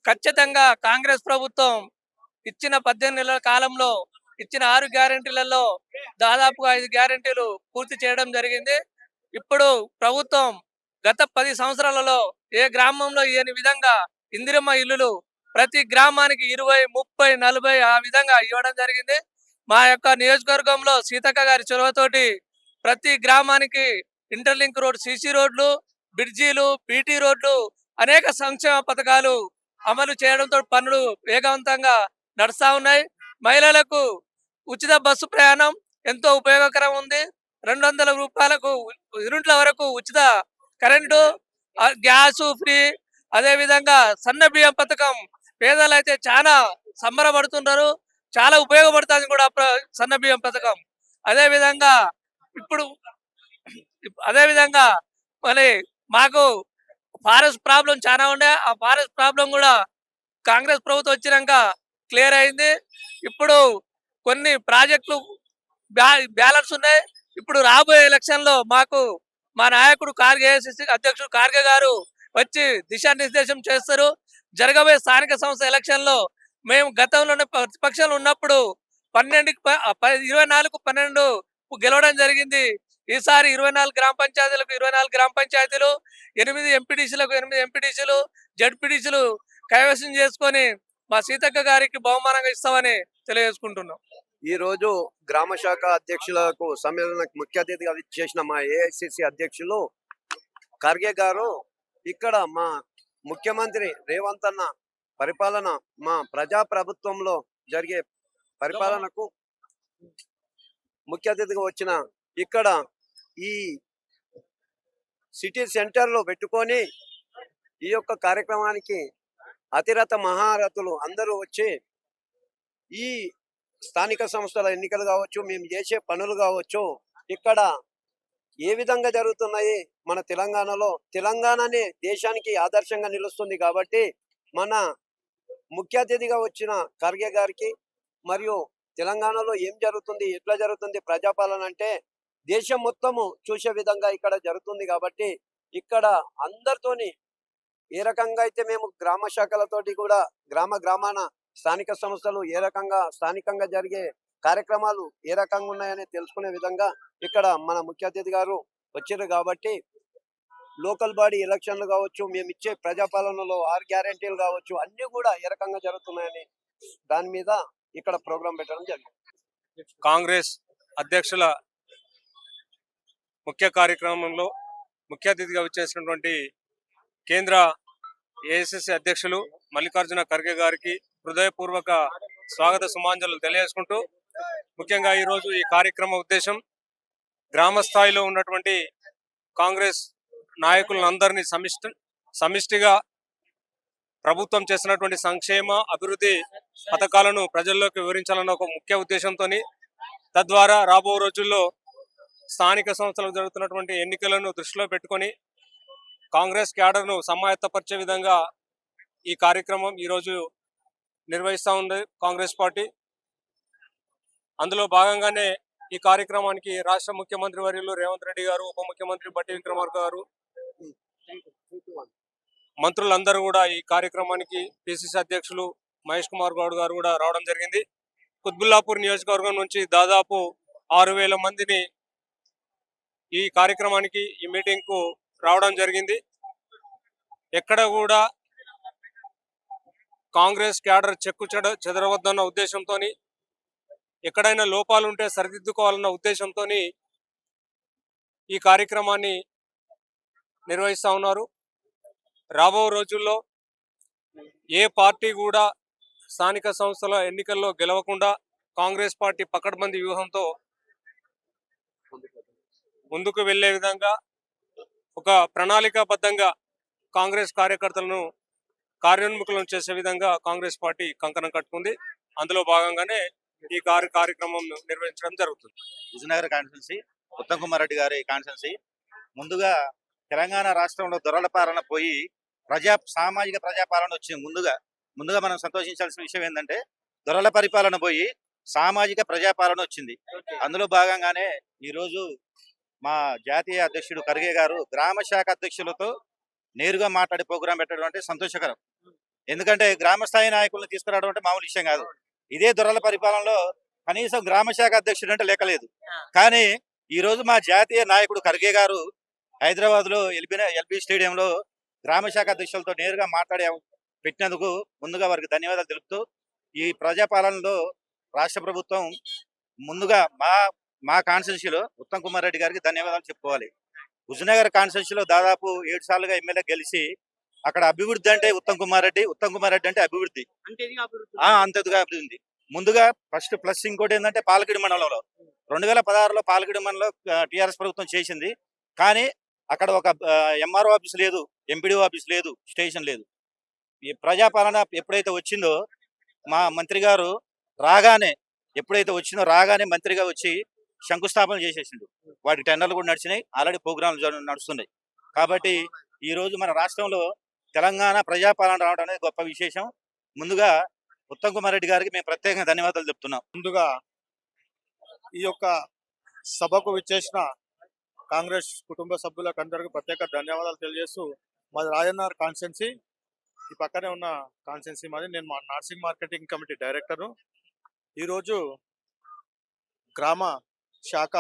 ఖచ్చితంగా కాంగ్రెస్ ప్రభుత్వం ఇచ్చిన 18 నెలల కాలంలో ఇచ్చిన 6 గ్యారెంటీలలో దాదాపుగా 5 గ్యారెంటీలు పూర్తి చేయడం జరిగింది. ఇప్పుడు ప్రభుత్వం గత 10 సంవత్సరాలలో ఏ గ్రామంలో ఇయ్యని విధంగా ఇందిరమ్మ ఇల్లులు ప్రతి గ్రామానికి 20, 30, 40 ఆ విధంగా ఇవ్వడం జరిగింది. మా యొక్క నియోజకవర్గంలో సీతక్క గారి చొరవతోటి ప్రతి గ్రామానికి ఇంటర్లింక్ రోడ్, సీసీ రోడ్లు, బ్రిడ్జీలు, బీటీ రోడ్లు, అనేక సంక్షేమ పథకాలు అమలు చేయడంతో పనులు వేగవంతంగా నడుస్తా ఉన్నాయి. మహిళలకు ఉచిత బస్సు ప్రయాణం ఎంతో ఉపయోగకరం ఉంది. 200 రూపాయలకు యూనిట్ల వరకు ఉచిత కరెంటు, గ్యాసు ఫ్రీ. అదేవిధంగా సన్న బియ్యం పథకం పేదలైతే చాలా సంబరపడుతున్నారు. చాలా ఉపయోగపడుతుంది కూడా సన్న బియ్యం పథకం. అదేవిధంగా ఇప్పుడు అదేవిధంగా మరి మాకు ఫారెస్ట్ ప్రాబ్లం చాలా ఉండే, ఆ ఫారెస్ట్ ప్రాబ్లం కూడా కాంగ్రెస్ ప్రభుత్వం వచ్చినాక క్లియర్ అయింది. ఇప్పుడు కొన్ని ప్రాజెక్టులు బ్యాలెన్స్ ఉన్నాయి. ఇప్పుడు రాబోయే ఎలక్షన్లో మాకు మా నాయకుడు ఖార్గే, ఏఐసిసి అధ్యక్షుడు ఖార్గే గారు వచ్చి దిశానిర్దేశం చేస్తారు. జరగబోయే స్థానిక సంస్థ ఎలక్షన్లో మేము గతంలోనే ప్రతిపక్షాలు ఉన్నప్పుడు 24-12 గెలవడం జరిగింది. ఈసారి 24 గ్రామ పంచాయతీలకు 24 గ్రామ పంచాయతీలు, 8 ఎంపీటీసీలకు 8 ఎంపీటీసీలు, జడ్పీటీసీలు కైవసం చేసుకొని మా సీతక్క గారికి బహుమానంగా ఇస్తామని తెలియజేసుకుంటున్నాం. ఈ రోజు గ్రామ శాఖ అధ్యక్షులకు సమ్మేళనకు ముఖ్య అతిథిగా చేసిన మా ఏఐసిసి అధ్యక్షులు ఖర్గే గారు ఇక్కడ మా ముఖ్యమంత్రి రేవంత్ అన్న పరిపాలన, మా ప్రజా ప్రభుత్వంలో జరిగే పరిపాలనకు ముఖ్య అతిథిగా వచ్చిన ఇక్కడ ఈ సిటీ సెంటర్లో పెట్టుకొని ఈ యొక్క కార్యక్రమానికి అతిరథ మహారథులు అందరూ వచ్చి ఈ స్థానిక సంస్థల ఎన్నికలు కావచ్చు, మేము చేసే పనులు కావచ్చు, ఇక్కడ ఏ విధంగా జరుగుతున్నాయి మన తెలంగాణలో, తెలంగాణనే దేశానికి ఆదర్శంగా నిలుస్తుంది కాబట్టి మన ముఖ్య అతిథిగా వచ్చిన ఖర్గే గారికి మరియు తెలంగాణలో ఏం జరుగుతుంది, ఎట్లా జరుగుతుంది ప్రజాపాలన అంటే దేశం మొత్తము చూసే విధంగా ఇక్కడ జరుగుతుంది. కాబట్టి ఇక్కడ అందరితోని ఏ రకంగా అయితే మేము గ్రామ శాఖలతోటి కూడా గ్రామాన స్థానిక సంస్థలు ఏ రకంగా స్థానికంగా జరిగే కార్యక్రమాలు ఏ రకంగా ఉన్నాయని తెలుసుకునే విధంగా ఇక్కడ మన ముఖ్య అతిథి గారు వచ్చారు. కాబట్టి లోకల్ బాడీ ఎలక్షన్లు కావచ్చు, మేము ఇచ్చే ప్రజాపాలనలో 6 గ్యారెంటీలు కావచ్చు, అన్ని కూడా ఏ రకంగా జరుగుతున్నాయని దాని మీద ఇక్కడ ప్రోగ్రాం పెట్టడం జరిగింది. కాంగ్రెస్ అధ్యక్షుల ముఖ్య కార్యక్రమంలో ముఖ్య అతిథిగా వచ్చేసినటువంటి కేంద్ర ఏఐసిసి అధ్యక్షులు మల్లికార్జున ఖర్గే గారికి హృదయపూర్వక స్వాగత సుమాంజలు తెలియజేసుకుంటూ, ముఖ్యంగా ఈరోజు ఈ కార్యక్రమ ఉద్దేశం గ్రామ స్థాయిలో ఉన్నటువంటి కాంగ్రెస్ నాయకులందరినీ సమిష్టిగా ప్రభుత్వం చేసినటువంటి సంక్షేమ అభివృద్ధి పథకాలను ప్రజల్లోకి వివరించాలన్న ఒక ముఖ్య ఉద్దేశంతో, తద్వారా రాబో రోజుల్లో స్థానిక సంస్థలకు జరుగుతున్నటువంటి ఎన్నికలను దృష్టిలో పెట్టుకొని కాంగ్రెస్ క్యాడర్ను సమాయత్తపరిచే విధంగా ఈ కార్యక్రమం ఈరోజు నిర్వహిస్తూ ఉంది కాంగ్రెస్ పార్టీ. అందులో భాగంగానే ఈ కార్యక్రమానికి రాష్ట్ర ముఖ్యమంత్రి వర్యులు రేవంత్ రెడ్డి గారు, ఉప ముఖ్యమంత్రి బట్టి విక్రమార్క గారు, మంత్రులందరూ కూడా ఈ కార్యక్రమానికి పిసిసి అధ్యక్షులు మహేష్ కుమార్ గౌడ్ గారు కూడా రావడం జరిగింది. కుత్బుల్లాపూర్ నియోజకవర్గం నుంచి దాదాపు 6,000 మందిని ఈ కార్యక్రమానికి, ఈ మీటింగ్ కు రావడం జరిగింది. ఎక్కడ కూడా కాంగ్రెస్ క్యాడర్ చెక్కు చెదరవద్దన్న ఉద్దేశంతో, ఎక్కడైనా లోపాలు ఉంటే సరిదిద్దుకోవాలన్న ఉద్దేశంతో ఈ కార్యక్రమాన్ని నిర్వహిస్తూ ఉన్నారు. రాబో రోజుల్లో ఏ పార్టీ కూడా స్థానిక సంస్థల ఎన్నికల్లో గెలవకుండా కాంగ్రెస్ పార్టీ పకడ్బందీ వ్యూహంతో ముందుకు వెళ్లే విధంగా ఒక ప్రణాళికాబద్ధంగా కాంగ్రెస్ కార్యకర్తలను కార్యోన్ముఖులను చేసే విధంగా కాంగ్రెస్ పార్టీ కంకణం కట్టుకుంది. అందులో భాగంగానే ఈ కార్యక్రమం నిర్వహించడం జరుగుతుంది. విజయనగర కాన్స్టిట్యున్సీ, ఉత్తమ్ కుమార్ రెడ్డి గారి కాన్స్టిట్యున్సీ. ముందుగా తెలంగాణ రాష్ట్రంలో దొరల పాలన పోయి సామాజిక ప్రజాపాలన వచ్చింది. ముందుగా మనం సంతోషించాల్సిన విషయం ఏంటంటే దొరల పరిపాలన పోయి సామాజిక ప్రజాపాలన వచ్చింది. అందులో భాగంగానే ఈరోజు మా జాతీయ అధ్యక్షుడు ఖర్గే గారు గ్రామ శాఖ అధ్యక్షులతో నేరుగా మాట్లాడే ప్రోగ్రాం పెట్టడం అంటే సంతోషకరం. ఎందుకంటే గ్రామ స్థాయి నాయకులను తీసుకురావడం అంటే మామూలు విషయం కాదు. ఇదే దొరల పరిపాలనలో కనీసం గ్రామ శాఖ అధ్యక్షుడు అంటే లెక్కలేదు. కానీ ఈ రోజు మా జాతీయ నాయకుడు ఖర్గే గారు హైదరాబాద్ లో ఎల్బీ స్టేడియంలో గ్రామ శాఖ అధ్యక్షులతో నేరుగా మాట్లాడే పెట్టినందుకు ముందుగా వారికి ధన్యవాదాలు తెలుపుతూ, ఈ ప్రజాపాలనలో రాష్ట్ర ప్రభుత్వం ముందుగా మా కాన్స్టిట్యూన్సీలో ఉత్తమ్ కుమార్ రెడ్డి గారికి ధన్యవాదాలు చెప్పుకోవాలి. హుజనగర్ కాన్స్టిట్యూన్సీలో దాదాపు 7 సార్లుగా ఎమ్మెల్యే గెలిచి అక్కడ అభివృద్ధి అంటే ఉత్తమ్ కుమార్ రెడ్డి అంటే అభివృద్ధి అంతగా అభివృద్ధి. ముందుగా ఫస్ట్ ప్లస్ ఇంకోటి ఏంటంటే పాలకిడి మండలంలో 2016లో పాలకిడి మండలంలో టిఆర్ఎస్ ప్రభుత్వం చేసింది. కానీ అక్కడ ఒక ఎంఆర్ఓ ఆఫీస్ లేదు, ఎంపీడీఓ ఆఫీస్ లేదు, స్టేషన్ లేదు. ఈ ప్రజాపాలన ఎప్పుడైతే వచ్చిందో మా మంత్రి గారు రాగానే మంత్రిగా వచ్చి శంకుస్థాపన చేసేసిండు. వాటి టెండర్లు కూడా నడిచినాయి, ఆల్రెడీ ప్రోగ్రాంలు నడుస్తున్నాయి. కాబట్టి ఈ రోజు మన రాష్ట్రంలో తెలంగాణ ప్రజాపాలన రావడం అనేది గొప్ప విశేషం. ముందుగా ఉత్తమ్ కుమార్ రెడ్డి గారికి మేము ప్రత్యేకంగా ధన్యవాదాలు చెప్తున్నాం. ముందుగా ఈ యొక్క సభకు విచ్చేసిన కాంగ్రెస్ కుటుంబ సభ్యులకు అందరికీ ప్రత్యేక ధన్యవాదాలు తెలియజేస్తూ, మాది రాజన్నర్ కాన్స్టిట్యున్సీ, ఈ పక్కనే ఉన్న కాన్స్టిట్యున్సీ మాది. నేను మా నర్సింగ్ మార్కెటింగ్ కమిటీ డైరెక్టరు. ఈరోజు గ్రామ శాఖ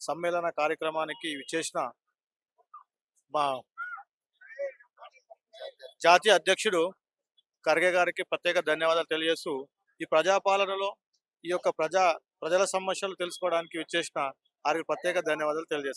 సమ్మేళన కార్యక్రమానికి విచ్చేసిన మా జాతీయ అధ్యక్షుడు ఖర్గే గారికి ప్రత్యేక ధన్యవాదాలు తెలియజేస్తూ, ఈ ప్రజాపాలనలో ఈ యొక్క ప్రజల సమస్యలు తెలుసుకోవడానికి విచ్చేసిన వారికి ప్రత్యేక ధన్యవాదాలు తెలియజేస్తాను.